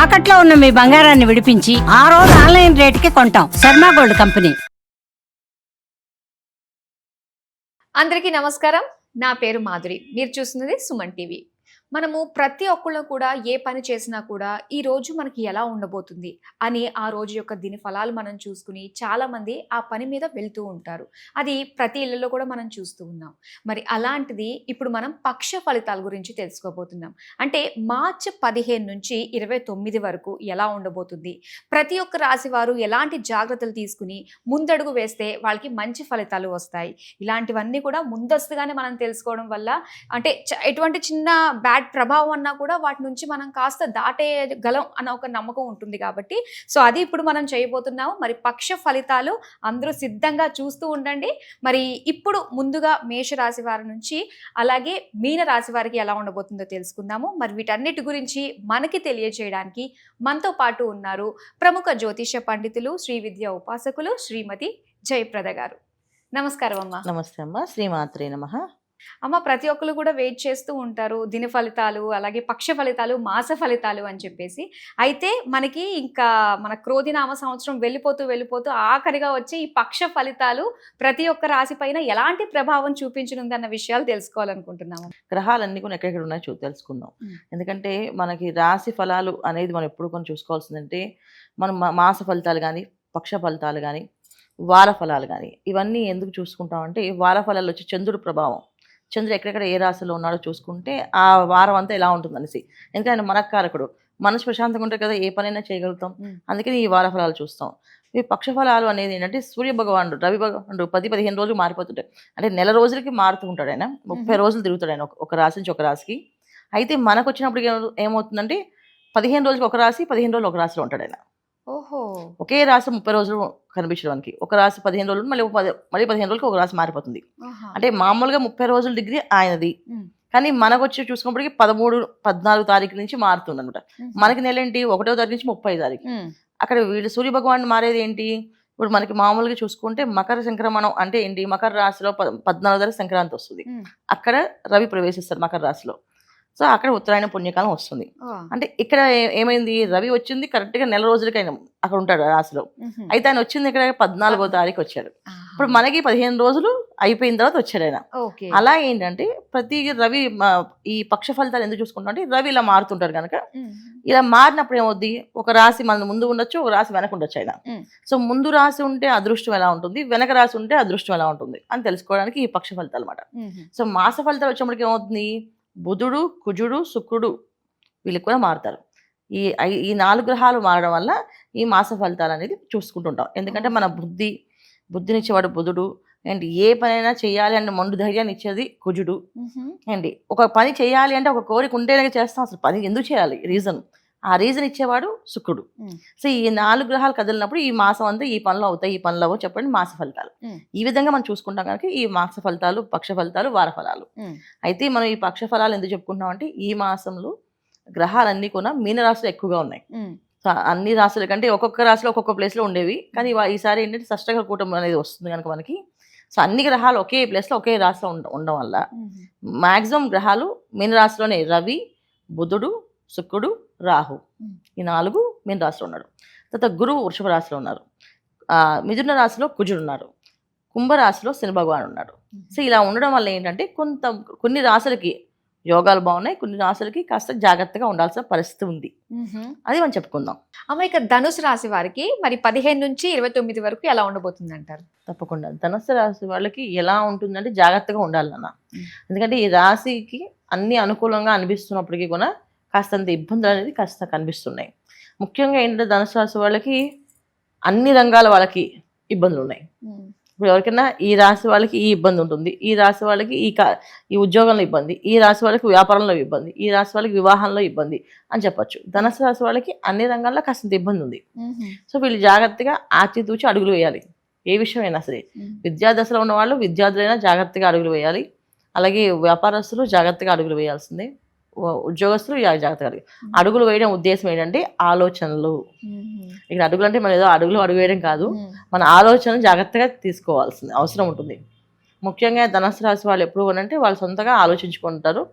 తాకట్లో ఉన్న మీ బంగారాన్ని విడిపించి ఆ రోజు ఆన్లైన్ రేటుకి కొంటాం. Sharma gold company. అందరికీ నమస్కారం. నా పేరు మాధురి. మీరు చూస్తున్నది సుమన్ టీవీ. మనము ప్రతి ఒక్కళ్ళు కూడా ఏ పని చేసినా కూడా ఈ రోజు మనకి ఎలా ఉండబోతుంది అని ఆ రోజు యొక్క దిన ఫలాలు మనం చూసుకుని చాలామంది ఆ పని మీద వెళ్తూ ఉంటారు. అది ప్రతి ఇళ్లలో కూడా మనం చూస్తూ ఉన్నాం. మరి అలాంటిది ఇప్పుడు మనం పక్ష ఫలితాల గురించి తెలుసుకోబోతున్నాం. అంటే మార్చి 15 నుంచి 29 వరకు ఎలా ఉండబోతుంది, ప్రతి ఒక్క రాశి వారు ఎలాంటి జాగ్రత్తలు తీసుకుని ముందడుగు వేస్తే వాళ్ళకి మంచి ఫలితాలు వస్తాయి. ఇలాంటివన్నీ కూడా ముందస్తుగానే మనం తెలుసుకోవడం వల్ల అంటే ఎటువంటి చిన్న బ్యాడ్ ప్రభావం అన్నా కూడా వాటి నుంచి మనం కాస్త దాటేయగలం అన్న ఒక నమ్మకం ఉంటుంది. కాబట్టి సో అది ఇప్పుడు మనం చేయబోతున్నాము. మరి పక్ష ఫలితాలు అందరూ సిద్ధంగా చూస్తూ ఉండండి. మరి ఇప్పుడు ముందుగా మేషరాశి వారి నుంచి అలాగే మీన రాశి వారికి ఎలా ఉండబోతుందో తెలుసుకుందాము. మరి వీటన్నిటి గురించి మనకి తెలియజేయడానికి మనతో పాటు ఉన్నారు ప్రముఖ జ్యోతిష పండితులు, శ్రీ విద్యా ఉపాసకులు శ్రీమతి జయప్రద గారు. నమస్కారం అమ్మ. నమస్తే అమ్మ. శ్రీమాత్రే నమః. అమ్మ, ప్రతి ఒక్కరు కూడా వెయిట్ చేస్తూ ఉంటారు దిన ఫలితాలు, అలాగే పక్ష ఫలితాలు, మాస ఫలితాలు అని చెప్పేసి. అయితే మనకి ఇంకా మన క్రోధినామ సంవత్సరం వెళ్ళిపోతూ ఆఖరిగా వచ్చి ఈ పక్ష ఫలితాలు ప్రతి ఒక్క రాశి పైన ఎలాంటి ప్రభావం చూపించనుంది అన్న విషయాలు తెలుసుకోవాలనుకుంటున్నాము. గ్రహాలన్నీ కూడా ఎక్కడెక్కడ ఉన్నాయో తెలుసుకుందాం. ఎందుకంటే మనకి రాశి ఫలాలు అనేది మనం ఎప్పుడు కొన్ని చూసుకోవాల్సిందంటే మనం మాస ఫలితాలు కానీ, పక్ష ఫలితాలు కానీ, వార ఫలాలు కానీ ఇవన్నీ ఎందుకు చూసుకుంటామంటే వార ఫలాలు వచ్చి చంద్రుడి ప్రభావం, చంద్రుడు ఎక్కడెక్కడ ఏ రాశిలో ఉన్నాడో చూసుకుంటే ఆ వారం అంతా ఎలా ఉంటుంది అనేసి. ఎందుకంటే ఆయన మనకారకుడు, మనసు ప్రశాంతంగా ఉంటే కదా ఏ పనైనా చేయగలుగుతాం. అందుకని ఈ వార ఫలాలు చూస్తాం. ఈ పక్ష ఫలాలు అనేది ఏంటంటే సూర్య భగవానుడు, రవి భగవానుడు 10-15 రోజులు మారిపోతుంటాయి. అంటే నెల రోజులకి మారుతూ ఉంటాడు ఆయన. 30 రోజులు తిరుగుతాడు ఆయన ఒక రాశి నుంచి ఒక రాశికి. అయితే మనకు వచ్చినప్పుడు ఏమవుతుందంటే 15 రోజులకి ఒక రాశి, 15 రోజులు ఒక రాశిలో ఉంటాడు ఆయన. ఓహో. ఒకే రాశి 30 రోజులు కనిపించడానికి, ఒక రాశి 15 రోజులు, మళ్ళీ 15 రోజులకి ఒక రాశి మారిపోతుంది. అంటే మామూలుగా 30 రోజుల డిగ్రీ ఆయనది, కానీ మనకు వచ్చి చూసుకున్నప్పటికీ 13-14 తారీఖు నుంచి మారుతుంది అనమాట. మనకి నెల ఏంటి 1వ తారీఖు నుంచి 30వ తారీఖు. అక్కడ వీళ్ళు సూర్య భగవాన్ మారేది ఏంటి, ఇప్పుడు మనకి మామూలుగా చూసుకుంటే మకర సంక్రమణం అంటే ఏంటి, మకర రాశిలో 14వ తారీఖు సంక్రాంతి వస్తుంది. అక్కడ రవి ప్రవేశిస్తారు మకర రాశిలో. సో అక్కడ ఉత్తరాయణ పుణ్యకాలం వస్తుంది. అంటే ఇక్కడ ఏమైంది, రవి వచ్చింది కరెక్ట్గా నెల రోజులకి ఆయన అక్కడ ఉంటాడు రాశిలో. అయితే ఆయన వచ్చింది ఇక్కడ 14వ తారీఖు వచ్చాడు. ఇప్పుడు మనకి 15 రోజులు అయిపోయిన తర్వాత వచ్చాడు ఆయన. అలా ఏంటంటే ప్రతి రవి ఈ పక్ష ఫలితాలు ఎందుకు చూసుకుంటాం అంటే రవి ఇలా మారుతుంటారు కనుక ఇలా మారినప్పుడు ఏమవుద్ది, ఒక రాశి మన ముందు ఉండొచ్చు, ఒక రాశి వెనక ఉండొచ్చు ఆయన. సో ముందు రాశి ఉంటే అదృష్టం ఎలా ఉంటుంది, వెనక రాశి ఉంటే అదృష్టం ఎలా ఉంటుంది అని తెలుసుకోవడానికి ఈ పక్ష ఫలితాలు అనమాట. సో మాస ఫలితాలు వచ్చేప్పటికి ఏమవుతుంది, బుధుడు, కుజుడు, శుక్రుడు వీళ్ళు కూడా మారుతారు. ఈ 4 గ్రహాలు మారడం వల్ల ఈ మాస ఫలితాలు అనేది చూసుకుంటుంటాం. ఎందుకంటే మన బుద్ధినిచ్చేవాడు బుధుడు అండ్ ఏ పనైనా చేయాలి అంటే మొండు ధైర్యాన్ని ఇచ్చేది కుజుడు అండి. ఒక పని చేయాలి అంటే ఒక కోరిక ఉంటేనే చేస్తాం, అసలు పని ఎందుకు చేయాలి ఆ రీజన్ ఇచ్చేవాడు శుక్రుడు. సో ఈ 4 గ్రహాలు కదిలినప్పుడు ఈ మాసం అంతా ఈ పనులు అవుతాయి, ఈ పనులు అవ్వవు చెప్పండి మాస ఫలితాలు. ఈ విధంగా మనం చూసుకుంటాం కనుక ఈ మాస ఫలితాలు, పక్ష ఫలితాలు, వార ఫలాలు. అయితే మనం ఈ పక్ష ఫలాలు ఎందుకు చెప్పుకుంటాం అంటే ఈ మాసంలో గ్రహాలన్నీ కూడా మీనరాశులు ఎక్కువగా ఉన్నాయి. అన్ని రాశుల కంటే ఒక్కొక్క రాశిలో ఒక్కొక్క ప్లేస్లో ఉండేవి, కానీ ఈసారి ఏంటంటే షష్టగ్రహ కూటమి అనేది వస్తుంది కనుక మనకి. సో అన్ని గ్రహాలు ఒకే ప్లేస్లో ఒకే రాశిలో ఉండడం వల్ల మ్యాక్సిమం గ్రహాలు మీనరాశిలోనే రవి, బుధుడు, శుక్రుడు, రాహు ఈ 4 మీన రాశిలో ఉన్నాడు. తర్వాత గురువు వృషభ రాశిలో ఉన్నారు, మిథున రాశిలో కుజుడు ఉన్నారు, కుంభరాశిలో శని భగవాన్ ఉన్నాడు. సో ఇలా ఉండడం వల్ల ఏంటంటే కొన్ని రాశులకి యోగాలు బాగున్నాయి, కొన్ని రాశులకి కాస్త జాగ్రత్తగా ఉండాల్సిన పరిస్థితి ఉంది. అది మనం చెప్పుకుందాం. అమ్మ, ఇక ధనుసు రాశి వారికి మరి 15 నుంచి 29 వరకు ఎలా ఉండబోతుంది అంటారు? తప్పకుండా ధనుసు రాశి వాళ్ళకి ఎలా ఉంటుందంటే జాగ్రత్తగా ఉండాలన్న. ఎందుకంటే ఈ రాశికి అన్ని అనుకూలంగా అనిపిస్తున్నప్పటికీ కూడా కాస్తంత ఇబ్బందులు అనేది కాస్త కనిపిస్తున్నాయి. ముఖ్యంగా ఏంటంటే ధనుసు రాశి వాళ్ళకి అన్ని రంగాల వాళ్ళకి ఇబ్బందులు ఉన్నాయి. ఇప్పుడు ఎవరికైనా ఈ రాశి వాళ్ళకి ఈ ఇబ్బంది ఉంటుంది, ఈ రాశి వాళ్ళకి ఈ ఉద్యోగంలో ఇబ్బంది, ఈ రాశి వాళ్ళకి వ్యాపారంలో ఇబ్బంది, ఈ రాశి వాళ్ళకి వివాహంలో ఇబ్బంది అని చెప్పొచ్చు. ధనుసు రాశి వాళ్ళకి అన్ని రంగాల్లో కాస్తంత ఇబ్బంది ఉంది. సో వీళ్ళు జాగ్రత్తగా ఆచితూచి అడుగులు వేయాలి. ఏ విషయమైనా సరే విద్యాదశలో ఉన్న వాళ్ళు విద్యార్థులైనా జాగ్రత్తగా అడుగులు వేయాలి. అలాగే వ్యాపారస్తులు జాగ్రత్తగా అడుగులు వేయాల్సిందే, ఉద్యోగస్తులు జాగ్రత్తగా అడుగులు వేయడం ఉద్దేశం ఏంటంటే ఆలోచనలు. ఇక్కడ అడుగులు అంటే మనం ఏదో అడుగు వేయడం కాదు, మన ఆలోచనలు జాగ్రత్తగా తీసుకోవాల్సింది అవసరం ఉంటుంది. ముఖ్యంగా ధనుసు రాశి వాళ్ళు ఎప్పుడు అంటే వాళ్ళు సొంతగా ఆలోచించుకుంటారు,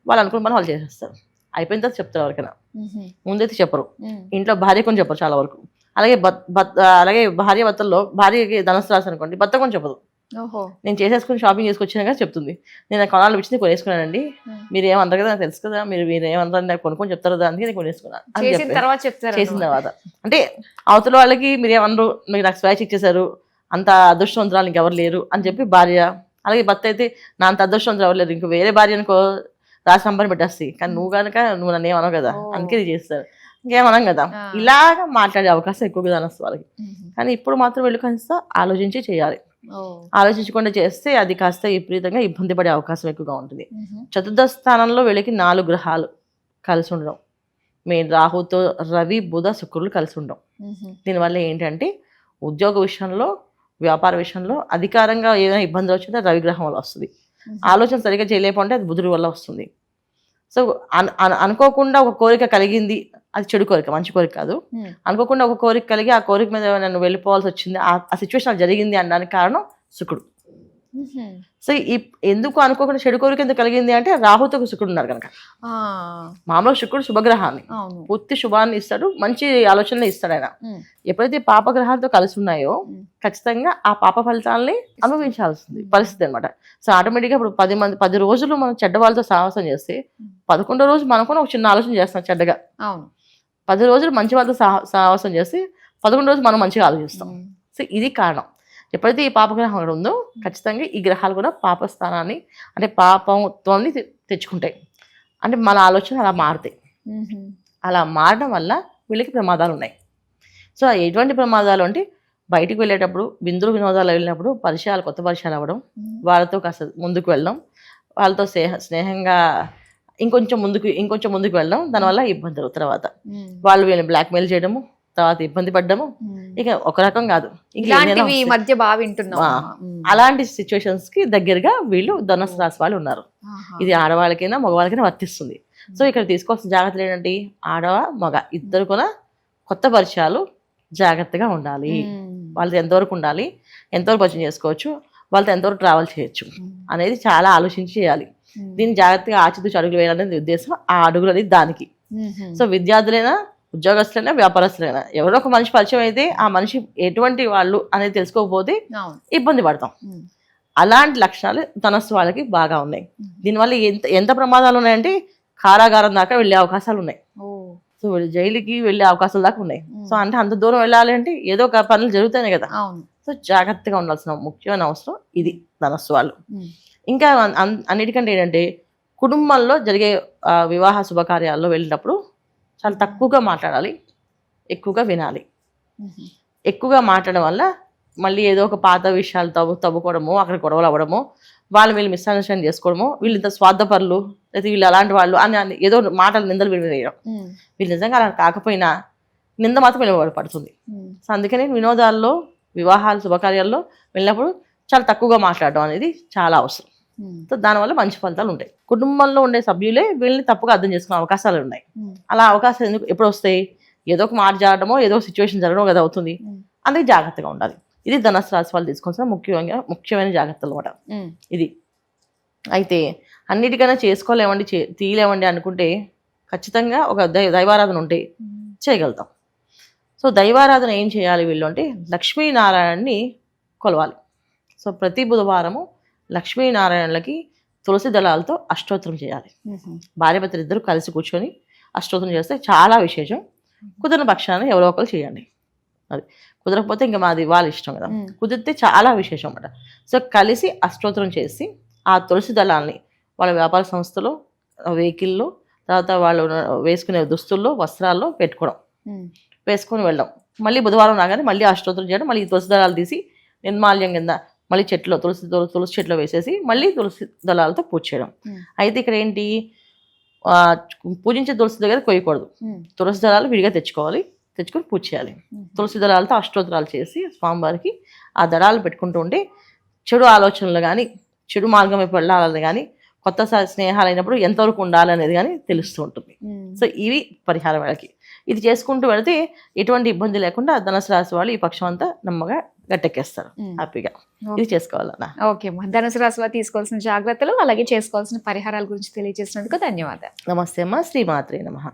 వాళ్ళు అనుకున్న పని వాళ్ళు చేసేస్తారు. అయిపోయిన తర్వాత చెప్తారు ఎవరికైనా, ముందైతే చెప్పరు. ఇంట్లో భార్య కొని చెప్పరు చాలా వరకు. అలాగే అలాగే భార్య భర్తల్లో భార్యకి ధనుసు రాశి అనుకోండి, భర్త కొని చెప్పదు. నేను చేసేసుకుని షాపింగ్ చేసుకొచ్చినాక చెప్తుంది, నేను కొనాలి వచ్చింది కొనేసుకున్నానండి, మీరు ఏమంటారు కదా నాకు తెలుసు కదా, మీరు ఏమంటారు నాకు కొనుక్కొని చెప్తారు కదా, అందుకే నేను కొనేసుకున్నాను చేసిన తర్వాత. అంటే అవతల వాళ్ళకి మీరు ఏమన్నారు, మీరు నాకు స్వేచ్ఛ ఇచ్చేసారు, అంత అదృష్టవంతురాలు ఇంకెవరు లేరు అని చెప్పి భార్య. అలాగే భర్త అయితే నా అంత అదృష్టవంతులు ఎవరు లేరు, ఇంకో వేరే భార్య అనుకో రాసి సంపని పెట్టేస్తాయి, కానీ నువ్వు నన్ను ఏమనవు కదా, అందుకే ఇది చేస్తారు, ఇంకేమనం కదా. ఇలాగా మాట్లాడే అవకాశం ఎక్కువగా ధనస్సు వాళ్ళకి. కానీ ఇప్పుడు మాత్రం వీళ్ళు కాస్త ఆలోచించి చేయాలి. ఆలోచించకుండా చేస్తే అది కాస్త విపరీతంగా ఇబ్బంది పడే అవకాశం ఎక్కువగా ఉంటుంది. చతుర్థ స్థానంలో వీళ్ళకి 4 గ్రహాలు కలిసి ఉండడం, మెయిన్ రాహుతో రవి బుధ శుక్రులు కలిసి ఉండడం. దీనివల్ల ఏంటంటే ఉద్యోగ విషయంలో, వ్యాపార విషయంలో అధికారంగా ఏదైనా ఇబ్బందులు వచ్చింటే రవి గ్రహం వల్ల వస్తుంది. ఆలోచన సరిగ్గా చేయలేకపోతే అది బుధుడి వల్ల వస్తుంది. సో అనుకోకుండా ఒక కోరిక కలిగింది, అది చెడు కోరిక, మంచి కోరిక కాదు. అనుకోకుండా ఒక కోరిక కలిగి ఆ కోరిక మీద నన్ను వెళ్ళిపోవాల్సి వచ్చింది, ఆ సిచ్యువేషన్ జరిగింది అనడానికి కారణం శుక్రుడు. సో ఎందుకు అనుకోకుండా చెడు కోరిక ఎందుకు కలిగింది అంటే రాహుతో శుక్రుడు ఉన్నారు కనుక. మామూలుగా శుక్రుడు శుభగ్రహాన్ని, పూర్తి శుభాన్ని ఇస్తాడు, మంచి ఆలోచనలు ఇస్తాడు ఆయన. ఎప్పుడైతే పాపగ్రహాలతో కలిసి ఉన్నాయో ఖచ్చితంగా ఆ పాప ఫలితాలని అనుభవించాల్సింది పరిస్థితి అనమాట. సో ఆటోమేటిక్గా ఇప్పుడు 10 రోజులు మనం చెడ్డ వాళ్ళతో సాహసం చేస్తే 11వ రోజు మనకు ఒక చిన్న ఆలోచన చేస్తాం చెడ్డగా. 10 రోజులు మంచి వాళ్ళతో సాహసం చేస్తే 11వ రోజు మనం మంచిగా ఆలోచిస్తాం. సో ఇది కారణం. ఎప్పుడైతే ఈ పాపగ్రహం అక్కడ ఉందో ఖచ్చితంగా ఈ గ్రహాలు కూడా పాపస్థానాన్ని అంటే పాపత్వాన్ని తెచ్చుకుంటాయి. అంటే మన ఆలోచన అలా మారుతాయి. అలా మారడం వల్ల వీళ్ళకి ప్రమాదాలు ఉన్నాయి. సో ఎటువంటి ప్రమాదాలు అంటే బయటికి వెళ్ళేటప్పుడు, విందులు వినోదాలు వెళ్ళినప్పుడు కొత్త పరిచయాలు అవ్వడం, వాళ్ళతో కాస్త ముందుకు వెళ్ళడం, వాళ్ళతో స్నేహంగా ఇంకొంచెం ముందుకు వెళ్ళడం, దానివల్ల ఇబ్బందులు. తర్వాత వాళ్ళు వీళ్ళని బ్లాక్మెయిల్ చేయడము, తర్వాత ఇబ్బంది పడ్డము, ఇక ఒక రకం కాదు, మధ్య బాగా వింటున్నాం. అలాంటి సిచ్యువేషన్స్ కి దగ్గరగా వీళ్ళు ధనుసు రాశి వాళ్ళు ఉన్నారు. ఇది ఆడవాళ్ళకైనా మగవాళ్ళకైనా వర్తిస్తుంది. సో ఇక్కడ తీసుకోవాల్సిన జాగ్రత్తలు ఏంటంటే ఆడవ మగ ఇద్దరు కూడా కొత్త పరిచయాలు జాగ్రత్తగా ఉండాలి. వాళ్ళతో ఎంతవరకు ఉండాలి, ఎంతవరకు పరిచయం చేసుకోవచ్చు, వాళ్ళతో ఎంతవరకు ట్రావెల్ చేయొచ్చు అనేది చాలా ఆలోచించి చేయాలి. దీన్ని జాగ్రత్తగా ఆచితూచి అడుగులు వేయాలనేది ఉద్దేశం. ఆ అడుగులు అనేది దానికి. సో విద్యార్థులైనా, ఉద్యోగస్తులైనా, వ్యాపారస్తులైనా ఎవరో ఒక మనిషి పరిచయం అయితే ఆ మనిషి ఎటువంటి వాళ్ళు అనేది తెలుసుకోకపోతే ఇబ్బంది పడతాం. అలాంటి లక్షణాలు ధనస్సు వాళ్ళకి బాగా ఉన్నాయి. దీనివల్ల ఎంత ప్రమాదాలు ఉన్నాయంటే కారాగారం దాకా వెళ్ళే అవకాశాలు ఉన్నాయి. సో జైలుకి వెళ్ళే అవకాశాలు దాకా ఉన్నాయి. సో అంటే అంత దూరం వెళ్ళాలి అంటే ఏదో ఒక పనులు జరుగుతాయి కదా. సో జాగ్రత్తగా ఉండాల్సిన ముఖ్యమైన అవసరం ఇది ధనస్సు వాళ్ళు. ఇంకా అన్నిటికంటే ఏంటంటే కుటుంబంలో జరిగే వివాహ శుభకార్యాల్లో వెళ్ళినప్పుడు చాలా తక్కువగా మాట్లాడాలి, ఎక్కువగా వినాలి. ఎక్కువగా మాట్లాడడం వల్ల మళ్ళీ ఏదో ఒక పాత విషయాలు తవ్వుకోవడము, అక్కడ గొడవలు అవ్వడము, వీళ్ళు మిస్అండర్స్టాండ్ చేసుకోవడము, వీళ్ళు ఇంత స్వార్థపరులు లేదా వీళ్ళు అలాంటి వాళ్ళు అని ఏదో మాటలు నిందలు వేయడం. వీళ్ళు నిజంగా అలా కాకపోయినా నింద మాత్రం వెలువడి పడుతుంది. సో అందుకని వినోదాల్లో, వివాహాలు, శుభకార్యాల్లో వెళ్ళినప్పుడు చాలా తక్కువగా మాట్లాడడం అనేది చాలా అవసరం. సో దానివల్ల మంచి ఫలితాలు ఉంటాయి. కుటుంబంలో ఉండే సభ్యులే వీళ్ళని తప్పుగా అర్థం చేసుకునే అవకాశాలు ఉన్నాయి. అలా అవకాశాలు ఎప్పుడు వస్తాయి? ఏదో ఒక మాట జరగడమో, ఏదో ఒక సిచ్యువేషన్ జరగడం కదా అవుతుంది. అందుకే జాగ్రత్తగా ఉండాలి. ఇది ధనుసు రాశి వాళ్ళు తీసుకోవాల్సిన ముఖ్యమైన జాగ్రత్తలు అన్నమాట. ఇది అయితే అన్నిటికైనా చేసుకోలేమండి, తీయలేమండి అనుకుంటే ఖచ్చితంగా ఒక దైవారాధన ఉంటే చేయగలుగుతాం. సో దైవారాధన ఏం చేయాలి వీళ్ళు అంటే లక్ష్మీనారాయణని కొలవాలి. సో ప్రతి బుధవారము లక్ష్మీనారాయణలకి తులసి దళాలతో అష్టోత్తరం చేయాలి. భార్యాభర్తలు ఇద్దరు కలిసి కూర్చొని అష్టోత్తరం చేస్తే చాలా విశేషం. కుదిరిన పక్షాన్ని ఎవరో ఒకరు చేయండి. అది కుదరకపోతే ఇంకా మాది వాళ్ళ ఇష్టం కదా. కుదిరితే చాలా విశేషం అన్నమాట. సో కలిసి అష్టోత్తరం చేసి ఆ తులసి దళాలని వాళ్ళ వ్యాపార సంస్థలో, వెహికల్లో, తర్వాత వాళ్ళు వేసుకునే దుస్తుల్లో, వస్త్రాల్లో పెట్టుకోవడం, వేసుకొని వెళ్ళడం. మళ్ళీ బుధవారం రాగానే మళ్ళీ అష్టోత్తరం చేయడం, మళ్ళీ తులసి దళాలు తీసి నిర్మాల్యం కింద మళ్ళీ చెట్లో తులసి చెట్లో వేసేసి మళ్ళీ తులసి దళాలతో పూజ చేయడం. అయితే ఇక్కడ ఏంటి, పూజించే తులసి దగ్గర కొయ్యకూడదు. తులసి దళాలు విడిగా తెచ్చుకొని పూజ చేయాలి. తులసి దళాలతో అష్టోత్తరాలు చేసి స్వామివారికి ఆ దళాలు పెట్టుకుంటూ ఉంటే చెడు ఆలోచనలు కానీ, చెడు మార్గం వైపు వెళ్ళాలని కానీ, కొత్త స్నేహాలు అయినప్పుడు ఎంతవరకు ఉండాలనేది కానీ తెలుస్తూ ఉంటుంది. సో ఇవి పరిహారం వాళ్ళకి. ఇది చేసుకుంటూ వెళితే ఎటువంటి ఇబ్బంది లేకుండా ధనుసు రాశి వాళ్ళు ఈ పక్షం అంతా నమ్మగా గట్టెక్కేస్తారు హ్యాపీగా. ఇది చేసుకోవాలన్నా. ఓకే అమ్మా, ధనుసు రాశి వారు తీసుకోవాల్సిన జాగ్రత్తలు అలాగే చేసుకోవాల్సిన పరిహారాల గురించి తెలియజేసినందుకు ధన్యవాదాలు. నమస్తే అమ్మ. శ్రీమాత్రే నమః.